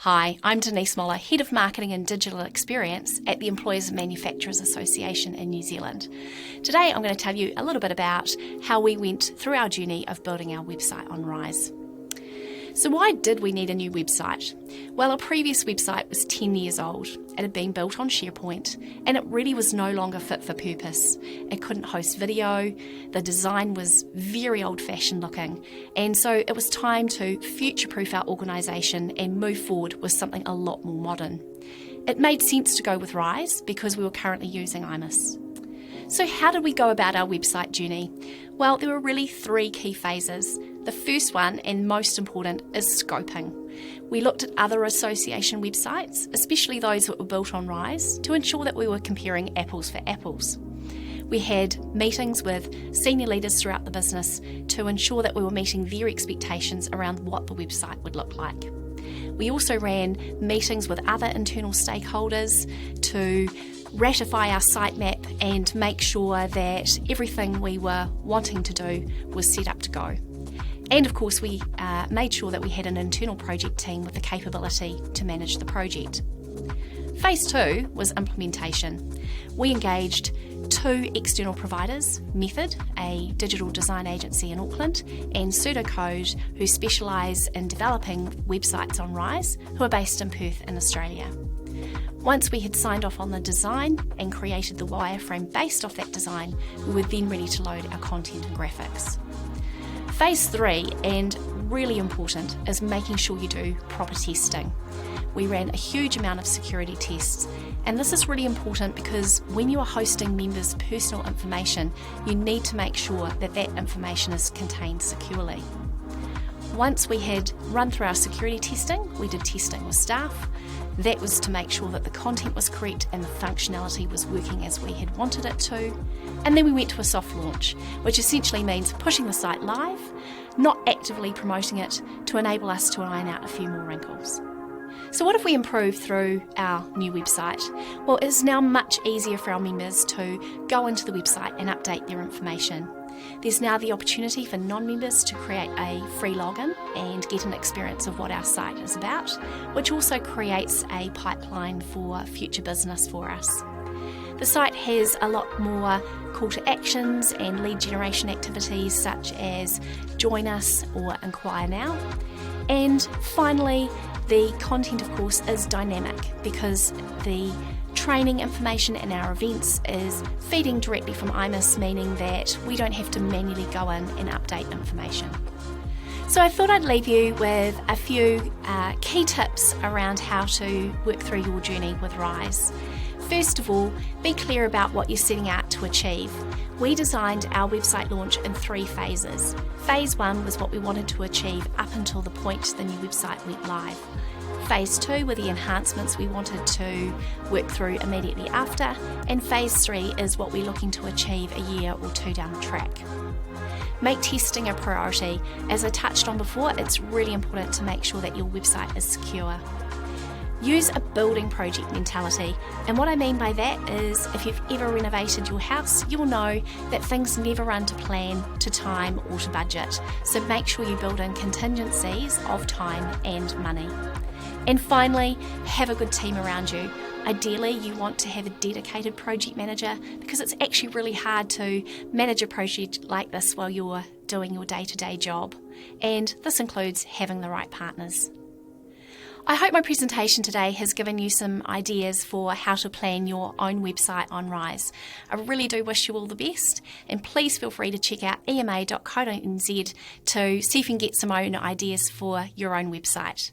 Hi, I'm Denise Moller, Head of Marketing and Digital Experience at the Employers and Manufacturers Association in New Zealand. Today I'm going to tell you a little bit about how we went through our journey of building our website on Rise. So why did we need a new website? Well, our previous website was 10 years old. It had been built on SharePoint and it really was no longer fit for purpose. It couldn't host video, the design was very old-fashioned looking, and so it was time to future-proof our organisation and move forward with something a lot more modern. It made sense to go with Rise because we were currently using iMIS. So how did we go about our website journey? Well, there were really three key phases. The first one, and most important, is scoping. We looked at other association websites, especially those that were built on Rise, to ensure that we were comparing apples for apples. We had meetings with senior leaders throughout the business to ensure that we were meeting their expectations around what the website would look like. We also ran meetings with other internal stakeholders to ratify our sitemap and make sure that everything we were wanting to do was set up to go. And of course, we made sure that we had an internal project team with the capability to manage the project. Phase 2 was implementation. We engaged 2 external providers, Method, a digital design agency in Auckland, and Pseudocode, who specialise in developing websites on Rise, who are based in Perth in Australia. Once we had signed off on the design and created the wireframe based off that design, we were then ready to load our content and graphics. Phase 3, and really important, is making sure you do proper testing. We ran a huge amount of security tests, and this is really important because when you are hosting members' personal information, you need to make sure that that information is contained securely. Once we had run through our security testing, we did testing with staff. That was to make sure that the content was correct and the functionality was working as we had wanted it to. And then we went to a soft launch, which essentially means pushing the site live, not actively promoting it, to enable us to iron out a few more wrinkles. So what have we improved through our new website? Well, it is now much easier for our members to go into the website and update their information. There's now the opportunity for non-members to create a free login and get an experience of what our site is about, which also creates a pipeline for future business for us. The site has a lot more call to actions and lead generation activities such as join us or inquire now. And finally, the content, of course, is dynamic because the training information in our events is feeding directly from iMIS, meaning that we don't have to manually go in and update information. So I thought I'd leave you with a few key tips around how to work through your journey with Rise. First of all, be clear about what you're setting out to achieve. We designed our website launch in 3 phases. Phase 1 was what we wanted to achieve up until the point the new website went live. Phase 2 were the enhancements we wanted to work through immediately after, and Phase 3 is what we're looking to achieve a year or 2 down the track. Make testing a priority. As I touched on before, it's really important to make sure that your website is secure. Use a building project mentality, and what I mean by that is if you've ever renovated your house, you'll know that things never run to plan, to time or to budget, so make sure you build in contingencies of time and money. And finally, have a good team around you. Ideally, you want to have a dedicated project manager because it's actually really hard to manage a project like this while you're doing your day-to-day job, and this includes having the right partners. I hope my presentation today has given you some ideas for how to plan your own website on Rise. I really do wish you all the best, and please feel free to check out ema.co.nz to see if you can get some own ideas for your own website.